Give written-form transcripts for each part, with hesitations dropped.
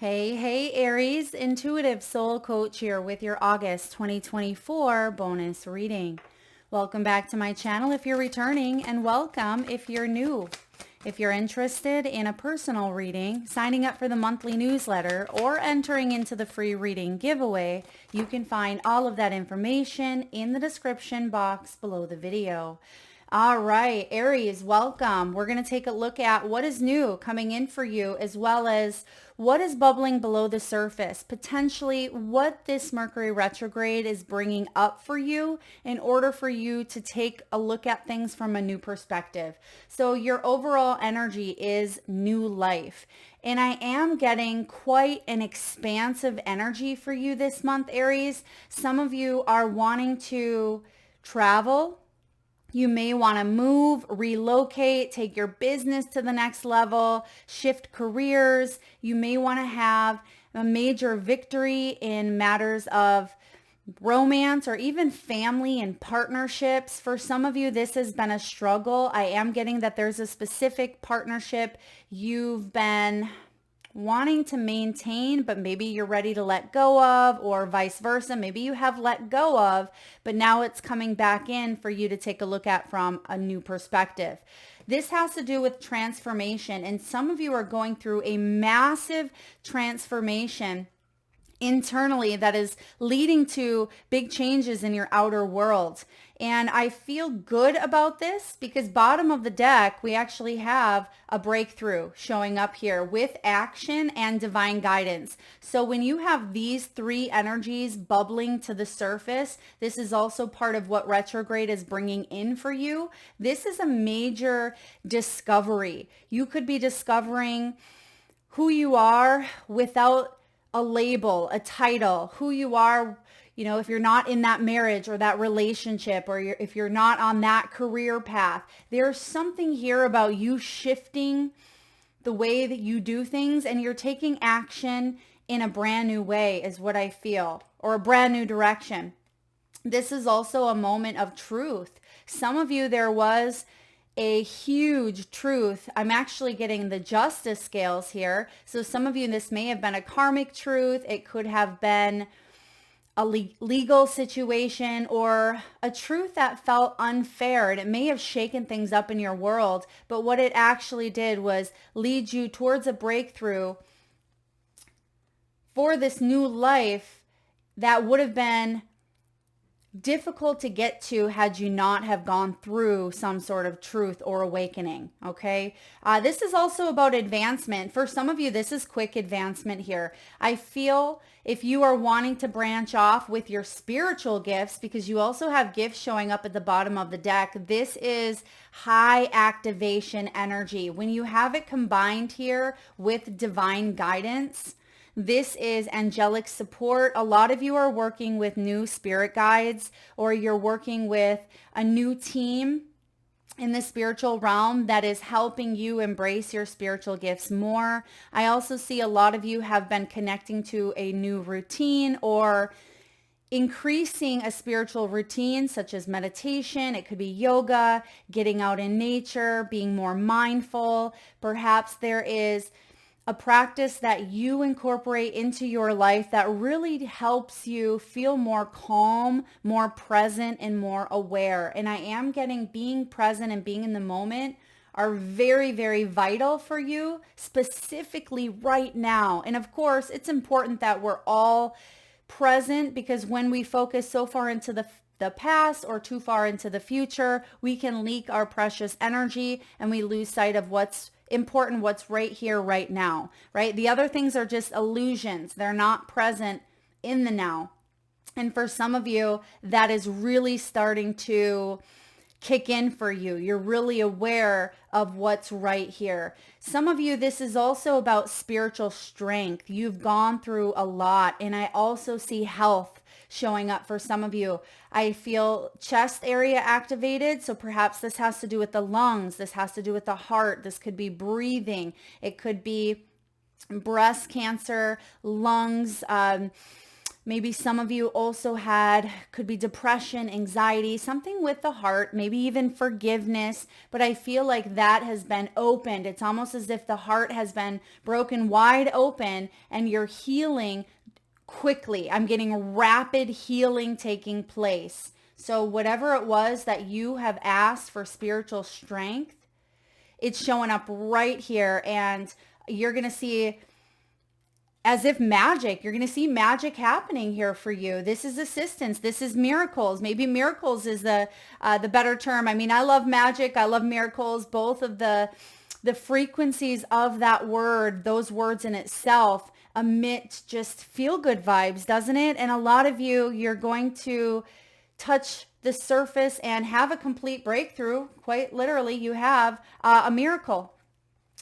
Hey, Aries, intuitive soul coach here with your August 2024 bonus reading. Welcome back to my channel if you're returning, and welcome if you're new. If you're interested in a personal reading, signing up for the monthly newsletter, or entering into the free reading giveaway, you can find all of that information in the description box below the video. All right, Aries, welcome. We're going to take a look at what is new coming in for you, as well as what is bubbling below the surface, potentially what this Mercury retrograde is bringing up for you in order for you to take a look at things from a new perspective. So your overall energy is new life. And I am getting quite an expansive energy for you this month, Aries. Some of you are wanting to travel. You may want to move, relocate, take your business to the next level, shift careers. You may want to have a major victory in matters of romance or even family and partnerships. For some of you, this has been a struggle. I am getting that there's a specific partnership you've been wanting to maintain, but maybe you're ready to let go of, or vice versa. Maybe you have let go of, but now it's coming back in for you to take a look at from a new perspective. This has to do with transformation, and some of you are going through a massive transformation internally that is leading to big changes in your outer world. And I feel good about this because bottom of the deck, we actually have a breakthrough showing up here with action and divine guidance. So when you have these three energies bubbling to the surface, this is also part of what retrograde is bringing in for you. This is a major discovery. You could be discovering who you are without a label, a title, who you are, if you're not in that marriage or that relationship, or if you're not on that career path. There's something here about you shifting the way that you do things, and you're taking action in a brand new way is what I feel, or a brand new direction. This is also a moment of truth. Some of you, there was a huge truth. I'm actually getting the justice scales here. So some of you, this may have been a karmic truth. It could have been a legal situation, or a truth that felt unfair, and it may have shaken things up in your world. But what it actually did was lead you towards a breakthrough for this new life that would have been difficult to get to had you not have gone through some sort of truth or awakening. Okay. This is also about advancement. For some of you, this is quick advancement here. I feel if you are wanting to branch off with your spiritual gifts, because you also have gifts showing up at the bottom of the deck, this is high activation energy. When you have it combined here with divine guidance, this is angelic support. A lot of you are working with new spirit guides, or you're working with a new team in the spiritual realm that is helping you embrace your spiritual gifts more. I also see a lot of you have been connecting to a new routine, or increasing a spiritual routine such as meditation. It could be yoga, getting out in nature, being more mindful. Perhaps there is a practice that you incorporate into your life that really helps you feel more calm, more present, and more aware. And I am getting being present and being in the moment are very, very vital for you, specifically right now. And of course, it's important that we're all present, because when we focus so far into the past or too far into the future, we can leak our precious energy and we lose sight of what's important, what's right here, right now, right? The other things are just illusions. They're not present in the now. And for some of you, that is really starting to kick in for you. You're really aware of what's right here. Some of you, this is also about spiritual strength. You've gone through a lot, and I also see health showing up for some of you. I feel chest area activated, so perhaps this has to do with the lungs. This has to do with the heart. This could be breathing. It could be breast cancer, lungs, Maybe some of you also could be depression, anxiety, something with the heart, maybe even forgiveness. But I feel like that has been opened. It's almost as if the heart has been broken wide open and you're healing quickly. I'm getting rapid healing taking place. So whatever it was that you have asked for spiritual strength, it's showing up right here, and you're going to see as if magic. You're going to see magic happening here for you. This is assistance. This is miracles. Maybe miracles is the better term. I mean, I love magic. I love miracles. Both of the frequencies of that word, those words in itself emit just feel good vibes, doesn't it? And a lot of you, you're going to touch the surface and have a complete breakthrough. Quite literally, you have a miracle.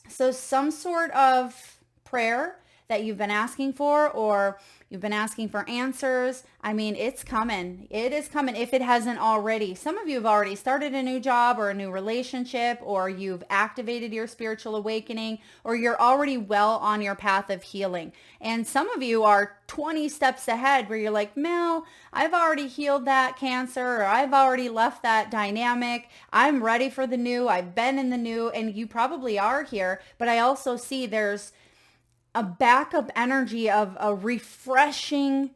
So some sort of prayer that you've been asking for, or you've been asking for answers. I mean, it's coming. It is coming if it hasn't already. Some of you have already started a new job or a new relationship, or you've activated your spiritual awakening, or you're already well on your path of healing. And some of you are 20 steps ahead where you're like, Mel, I've already healed that cancer, or I've already left that dynamic. I'm ready for the new. I've been in the new, and you probably are here. But I also see there's a backup energy of a refreshing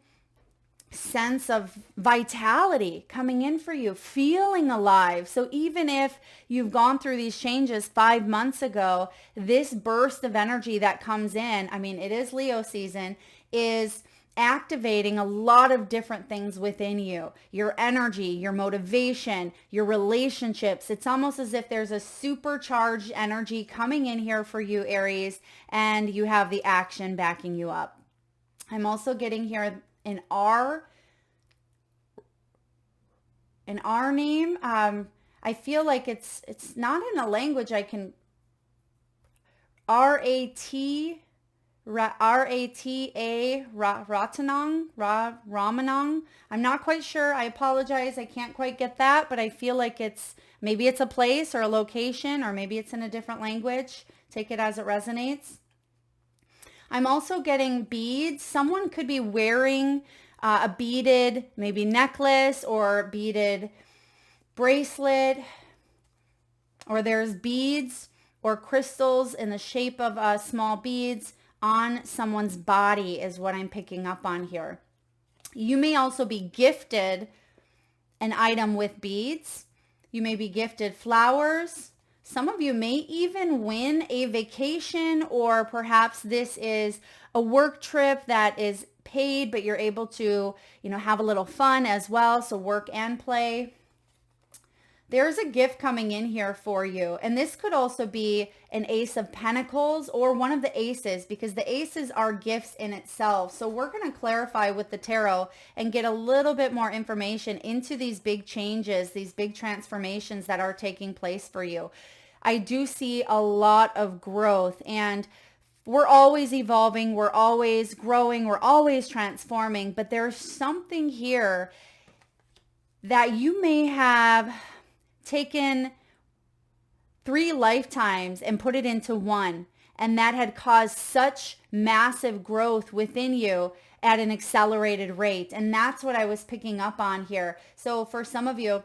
sense of vitality coming in for you, feeling alive. So even if you've gone through these changes 5 months ago, this burst of energy that comes in, I mean, it is Leo season, is activating a lot of different things within you. Your energy, your motivation, your relationships. It's almost as if there's a supercharged energy coming in here for you, Aries, and you have the action backing you up. I'm also getting here an R name. I feel like it's not in a language I can. Rata Ramanang. I'm not quite sure. I apologize. I can't quite get that, but I feel like maybe it's a place or a location, or maybe it's in a different language. Take it as it resonates. I'm also getting beads. Someone could be wearing a beaded maybe necklace or beaded bracelet, or there's beads or crystals in the shape of small beads on someone's body is what I'm picking up on here. You may also be gifted an item with beads. You may be gifted flowers. Some of you may even win a vacation, or perhaps this is a work trip that is paid, but you're able to, have a little fun as well. So work and play. There's a gift coming in here for you. And this could also be an Ace of Pentacles or one of the aces, because the aces are gifts in itself. So we're going to clarify with the tarot and get a little bit more information into these big changes, these big transformations that are taking place for you. I do see a lot of growth, and we're always evolving, we're always growing, we're always transforming, but there's something here that you may have taken 3 lifetimes and put it into one, and that had caused such massive growth within you at an accelerated rate. And that's what I was picking up on here. So for some of you,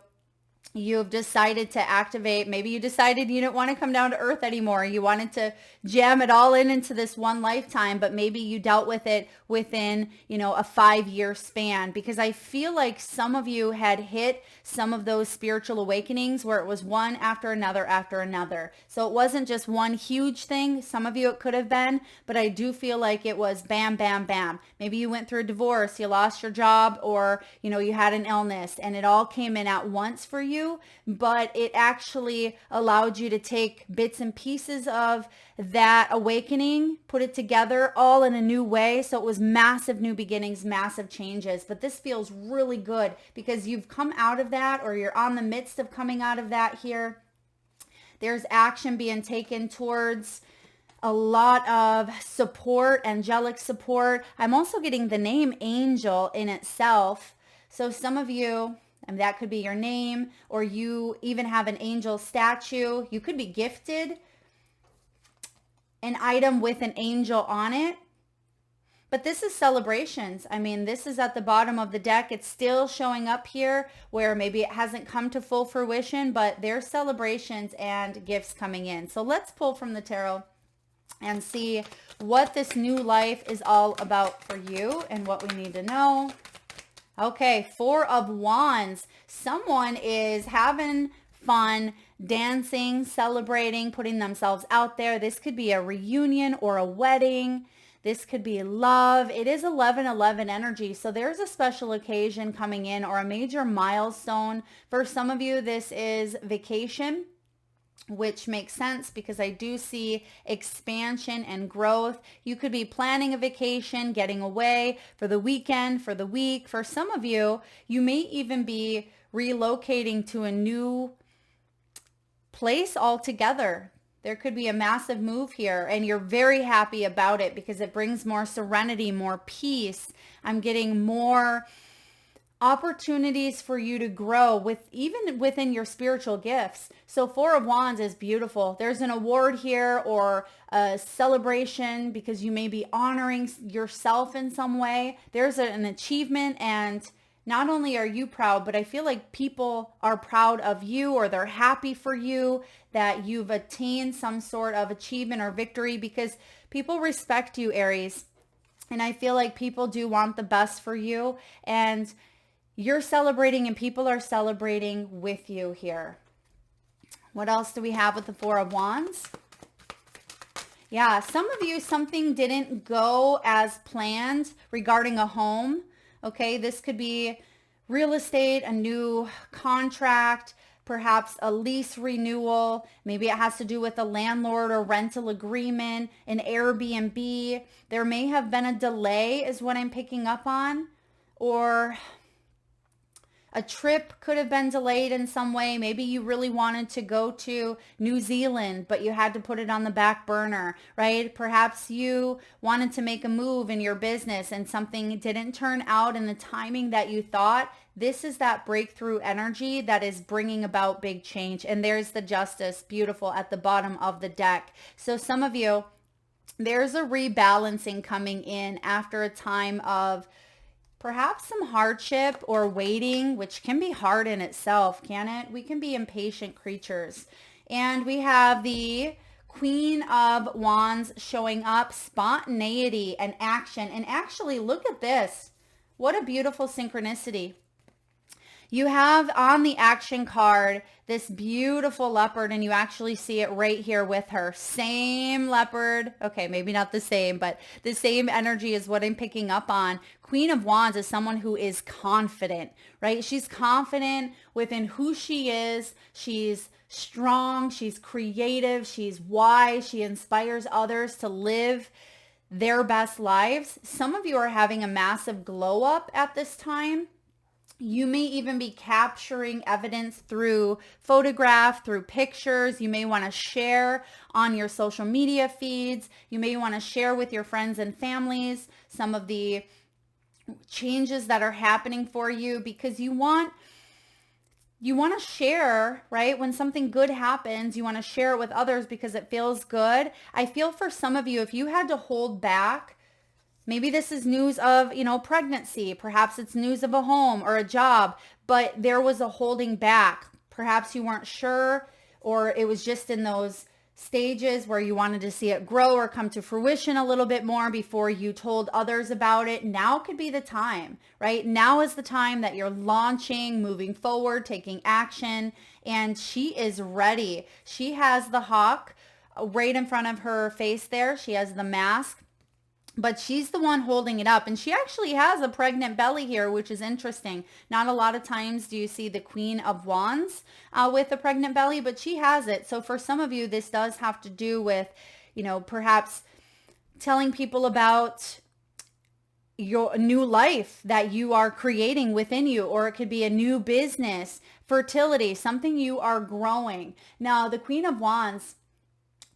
you've decided to activate, maybe you decided you didn't want to come down to earth anymore. You wanted to jam it all into this one lifetime, but maybe you dealt with it within, a 5-year span, because I feel like some of you had hit some of those spiritual awakenings where it was one after another after another. So it wasn't just one huge thing. Some of you it could have been, but I do feel like it was bam, bam, bam. Maybe you went through a divorce, you lost your job, or, you had an illness, and it all came in at once for you, but it actually allowed you to take bits and pieces of that awakening, put it together all in a new way. So it was massive new beginnings, massive changes. But this feels really good because you've come out of that, or you're on the midst of coming out of that here. There's action being taken towards a lot of support, angelic support. I'm also getting the name Angel in itself. So some of you, and that could be your name, or you even have an angel statue. You could be gifted an item with an angel on it. But this is celebrations. I mean, this is at the bottom of the deck. It's still showing up here where maybe it hasn't come to full fruition, but there's celebrations and gifts coming in. So let's pull from the tarot and see what this new life is all about for you and what we need to know. Okay, Four of Wands. Someone is having fun, dancing, celebrating, putting themselves out there. This could be a reunion or a wedding. This could be love. It is 11/11 energy, so there's a special occasion coming in or a major milestone. For some of you, this is vacation, which makes sense because I do see expansion and growth. You could be planning a vacation, getting away for the weekend, for the week. For some of you, you may even be relocating to a new place altogether. There could be a massive move here and you're very happy about it because it brings more serenity, more peace. I'm getting more opportunities for you to grow with even within your spiritual gifts. So Four of Wands is beautiful. There's an award here or a celebration because you may be honoring yourself in some way. There's an achievement, and not only are you proud, but I feel like people are proud of you or they're happy for you that you've attained some sort of achievement or victory because people respect you, Aries. And I feel like people do want the best for you, and you're celebrating and people are celebrating with you here. What else do we have with the Four of Wands? Yeah, some of you, something didn't go as planned regarding a home. Okay, this could be real estate, a new contract, perhaps a lease renewal. Maybe it has to do with a landlord or rental agreement, an Airbnb. There may have been a delay is what I'm picking up on, or a trip could have been delayed in some way. Maybe you really wanted to go to New Zealand, but you had to put it on the back burner, right? Perhaps you wanted to make a move in your business and something didn't turn out in the timing that you thought. This is that breakthrough energy that is bringing about big change. And there's the Justice, beautiful, at the bottom of the deck. So some of you, there's a rebalancing coming in after a time of perhaps some hardship or waiting, which can be hard in itself, can it? We can be impatient creatures. And we have the Queen of Wands showing up, spontaneity and action. And actually, look at this. What a beautiful synchronicity. You have on the action card this beautiful leopard, and you actually see it right here with her. Same leopard. Okay, maybe not the same, but the same energy is what I'm picking up on. Queen of Wands is someone who is confident, right? She's confident within who she is. She's strong. She's creative. She's wise. She inspires others to live their best lives. Some of you are having a massive glow up at this time. You may even be capturing evidence through photograph, through pictures. You may want to share on your social media feeds. You may want to share with your friends and families some of the changes that are happening for you, because you want to share, right? When something good happens, you want to share it with others because it feels good. I feel for some of you, if you had to hold back, maybe this is news of, pregnancy. Perhaps it's news of a home or a job, but there was a holding back. Perhaps you weren't sure, or it was just in those stages where you wanted to see it grow or come to fruition a little bit more before you told others about it. Now could be the time, right? Now is the time that you're launching, moving forward, taking action, and she is ready. She has the hawk right in front of her face there. She has the mask, but she's the one holding it up. And she actually has a pregnant belly here, which is interesting. Not a lot of times do you see the Queen of Wands with a pregnant belly, but she has it. So for some of you, this does have to do with, perhaps telling people about your new life that you are creating within you, or it could be a new business, fertility, something you are growing. Now, the Queen of Wands,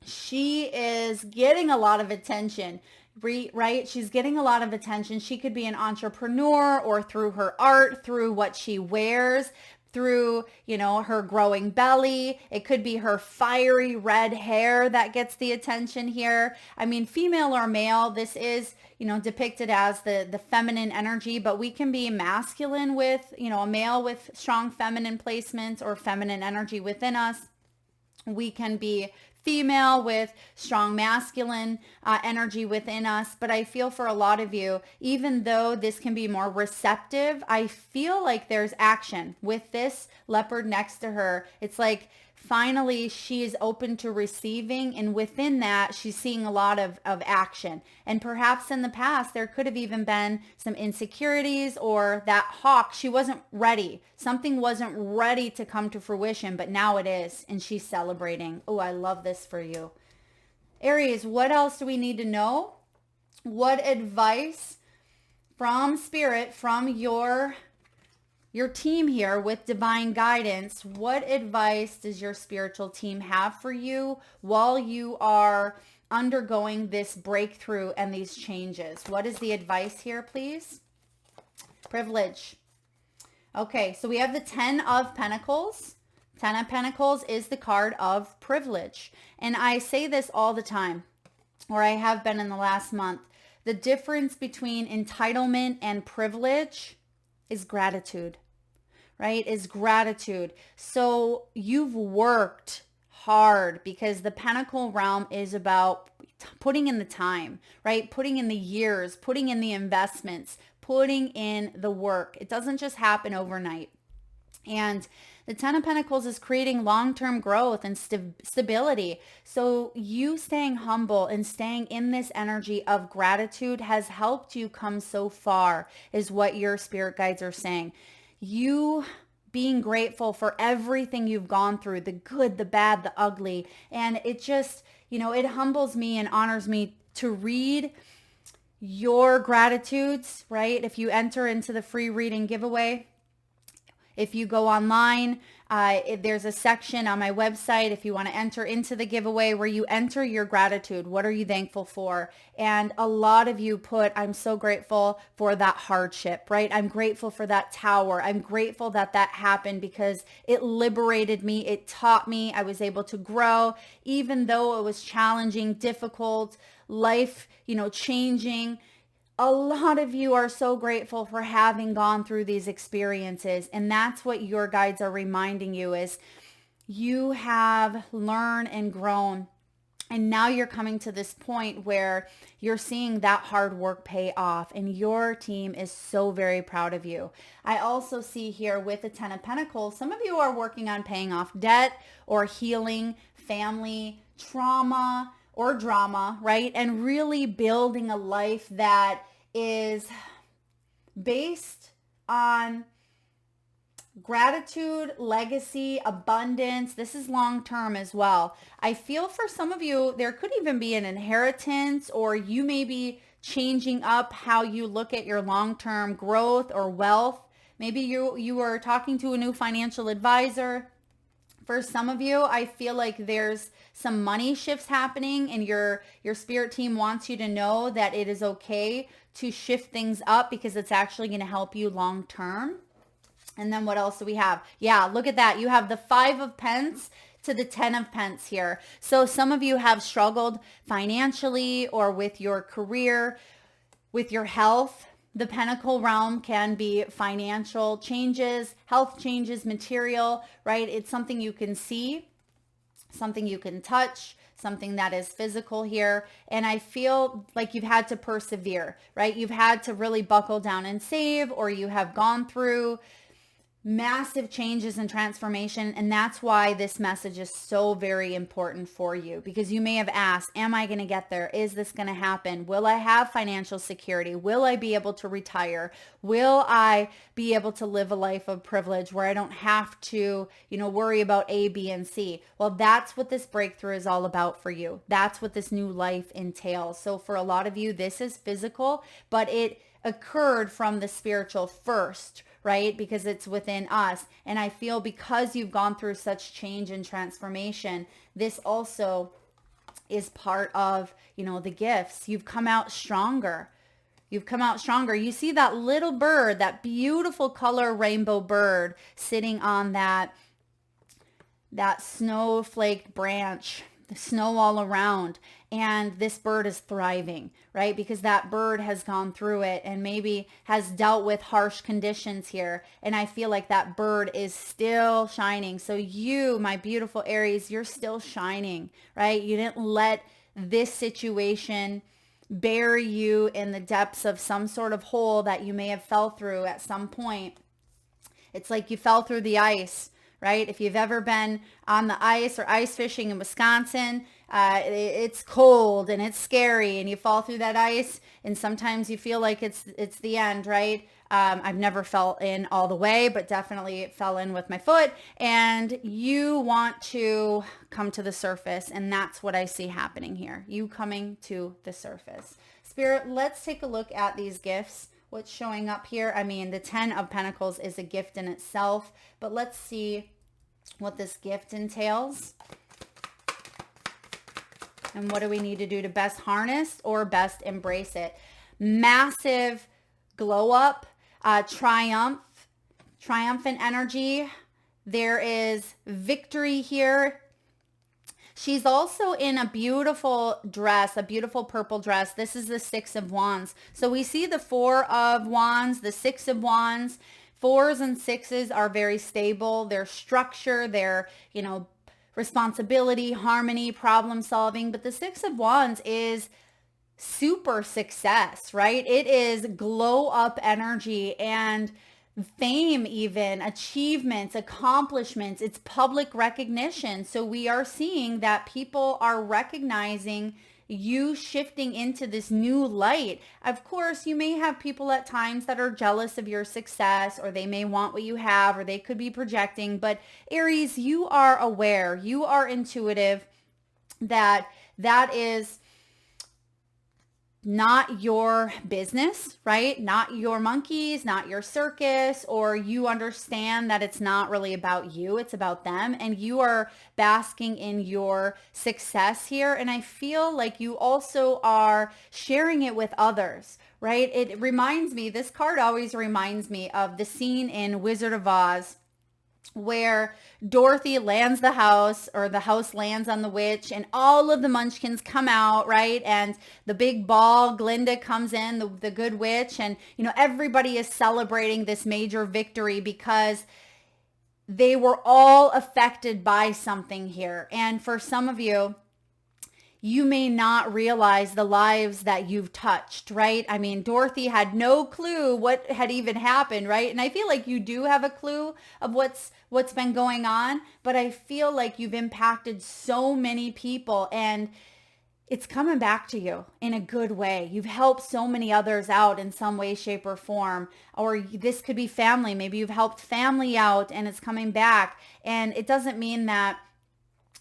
she is getting a lot of attention. Right? She's getting a lot of attention. She could be an entrepreneur, or through her art, through what she wears, through, her growing belly. It could be her fiery red hair that gets the attention here. I mean, female or male, this is, depicted as the feminine energy, but we can be masculine with, a male with strong feminine placements or feminine energy within us. We can be female with strong masculine energy within us. But I feel for a lot of you, even though this can be more receptive, I feel like there's action with this leopard next to her. It's like finally she is open to receiving, and within that she's seeing a lot of action. And perhaps in the past there could have even been some insecurities, or that hawk, she wasn't ready, something wasn't ready to come to fruition, but now it is, and she's celebrating. Oh, I love this for you. Aries, what else do we need to know? What advice from spirit, from your team here with divine guidance, what advice does your spiritual team have for you while you are undergoing this breakthrough and these changes? What is the advice here, please? Privilege. Okay, so we have the 10 of Pentacles. 10 of Pentacles is the card of privilege. And I say this all the time, or I have been in the last month. The difference between entitlement and privilege is gratitude. Right? Is gratitude. So you've worked hard, because the Pentacle realm is about putting in the time, right? Putting in the years, putting in the investments, putting in the work. It doesn't just happen overnight. And the 10 of Pentacles is creating long-term growth and stability. So you staying humble and staying in this energy of gratitude has helped you come so far, is what your spirit guides are saying. You being grateful for everything you've gone through, the good, the bad, the ugly. And it just, it humbles me and honors me to read your gratitudes, right? If you enter into the free reading giveaway, if you go online, there's a section on my website if you want to enter into the giveaway where you enter your gratitude. What are you thankful for? And a lot of you put, I'm so grateful for that hardship, right? I'm grateful for that tower. I'm grateful that happened because it liberated me. It taught me. I was able to grow, even though it was challenging, difficult, life, changing. A lot of you are so grateful for having gone through these experiences. And that's what your guides are reminding you, is you have learned and grown. And now you're coming to this point where you're seeing that hard work pay off, and your team is so very proud of you. I also see here with the 10 of Pentacles, some of you are working on paying off debt or healing family trauma or drama, right? And really building a life that is based on gratitude, legacy, abundance. This is long-term as well. I feel for some of you, there could even be an inheritance, or you may be changing up how you look at your long-term growth or wealth. Maybe you are talking to a new financial advisor. For some of you, I feel like there's some money shifts happening, and your spirit team wants you to know that it is okay to shift things up, because it's actually going to help you long term. And then what else do we have? Yeah, look at that. You have the 5 of Pence to the 10 of Pence here. So some of you have struggled financially or with your career, with your health. The Pentacle realm can be financial changes, health changes, material, right? It's something you can see, something you can touch, something that is physical here. And I feel like you've had to persevere, right? You've had to really buckle down and save, or you have gone through massive changes and transformation. And that's why this message is so very important for you, because you may have asked, am I going to get there? Is this going to happen? Will I have financial security? Will I be able to retire? Will I be able to live a life of privilege where I don't have to, worry about A, B, and C? Well, that's what this breakthrough is all about for you. That's what this new life entails. So for a lot of you, this is physical, but it occurred from the spiritual first, right? Because it's within us. And I feel because you've gone through such change and transformation, this also is part of, the gifts. You've come out stronger, You've come out stronger. You see that little bird, that beautiful color rainbow bird sitting on that snowflaked branch, the snow all around. And this bird is thriving, right? Because that bird has gone through it and maybe has dealt with harsh conditions here. And I feel like that bird is still shining. So you, my beautiful Aries, you're still shining, right? You didn't let this situation bury you in the depths of some sort of hole that you may have fell through at some point. It's like you fell through the ice, right? If you've ever been on the ice or ice fishing in Wisconsin, it's cold and it's scary and you fall through that ice and sometimes you feel like it's the end, right? I've never fell in all the way, but definitely fell in with my foot, and you want to come to the surface, and that's what I see happening here. You coming to the surface. Spirit, let's take a look at these gifts. What's showing up here? I mean, the 10 of Pentacles is a gift in itself, but let's see what this gift entails. And what do we need to do to best harness or best embrace it? Massive glow up, triumphant energy. There is victory here. She's also in a beautiful dress, a beautiful purple dress. This is the 6 of Wands. So we see the 4 of Wands, the 6 of Wands. 4s and 6s are very stable. Their structure, their, responsibility, harmony, problem solving. But the 6 of Wands is super success, right? It is glow up energy and fame, even achievements, accomplishments. It's public recognition. So we are seeing that people are recognizing you shifting into this new light. Of course, you may have people at times that are jealous of your success, or they may want what you have, or they could be projecting. But Aries, you are aware, you are intuitive that is not your business, right? Not your monkeys, not your circus, or you understand that it's not really about you, it's about them, and you are basking in your success here. And I feel like you also are sharing it with others, right? It reminds me, this card always reminds me of the scene in Wizard of Oz where Dorothy lands the house, or the house lands on the witch, and all of the munchkins come out, right? And the big ball, Glinda, comes in, the good witch, and everybody is celebrating this major victory because they were all affected by something here. And for some of you, you may not realize the lives that you've touched, right? I mean, Dorothy had no clue what had even happened, right? And I feel like you do have a clue of what's been going on, but I feel like you've impacted so many people and it's coming back to you in a good way. You've helped so many others out in some way, shape, or form. Or this could be family. Maybe you've helped family out and it's coming back. And it doesn't mean that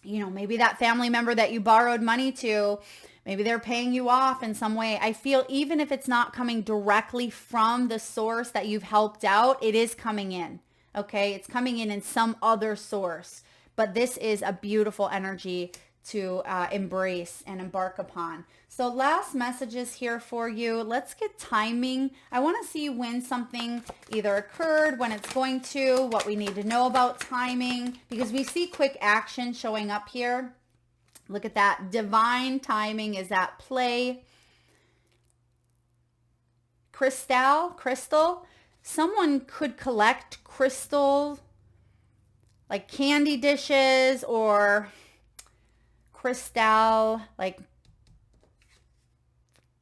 maybe that family member that you borrowed money to, maybe they're paying you off in some way. I feel even if it's not coming directly from the source that you've helped out, it is coming in, okay? It's coming in some other source. But this is a beautiful energy to embrace and embark upon. So last messages here for you. Let's get timing. I want to see when something either occurred, when it's going to, what we need to know about timing, because we see quick action showing up here. Look at that. Divine timing is at play. Crystal. Someone could collect crystal, like candy dishes, or crystal, like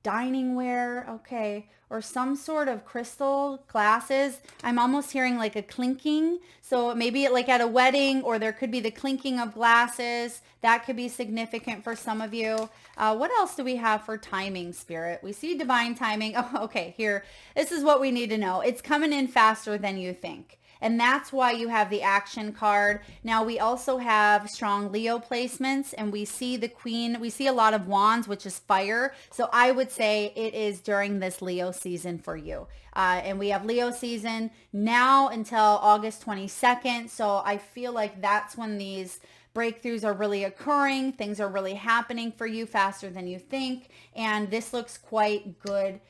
dining ware, okay, or some sort of crystal glasses. I'm almost hearing like a clinking. So maybe like at a wedding, or there could be the clinking of glasses. That could be significant for some of you. What else do we have for timing, Spirit? We see divine timing. Oh, okay, here. This is what we need to know. It's coming in faster than you think. And that's why you have the action card. Now we also have strong Leo placements, and we see the Queen. We see a lot of wands, which is fire. So I would say it is during this Leo season for you. And we have Leo season now until August 22nd. So I feel like that's when these breakthroughs are really occurring. Things are really happening for you faster than you think. And this looks quite good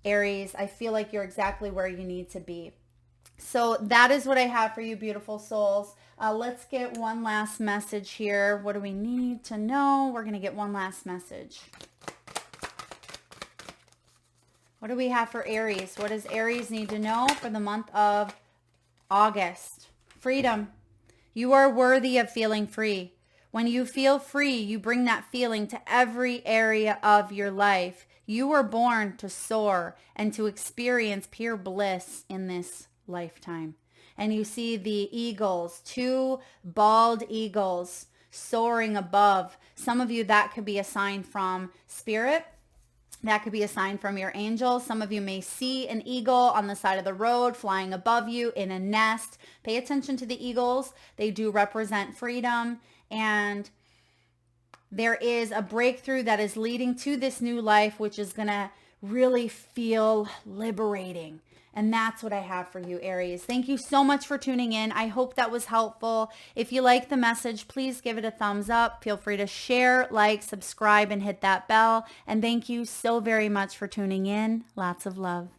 Aries, I feel like you're exactly where you need to be. So that is what I have for you, beautiful souls. Let's get one last message here. What do we need to know? We're going to get one last message. What do we have for Aries? What does Aries need to know for the month of August? Freedom. You are worthy of feeling free. When you feel free, you bring that feeling to every area of your life. You were born to soar and to experience pure bliss in this lifetime. And you see the eagles, 2 bald eagles soaring above. Some of you, that could be a sign from spirit. That could be a sign from your angels. Some of you may see an eagle on the side of the road flying above you in a nest. Pay attention to the eagles. They do represent freedom, and there is a breakthrough that is leading to this new life, which is going to really feel liberating. And that's what I have for you, Aries. Thank you so much for tuning in. I hope that was helpful. If you like the message, please give it a thumbs up. Feel free to share, like, subscribe, and hit that bell. And thank you so very much for tuning in. Lots of love.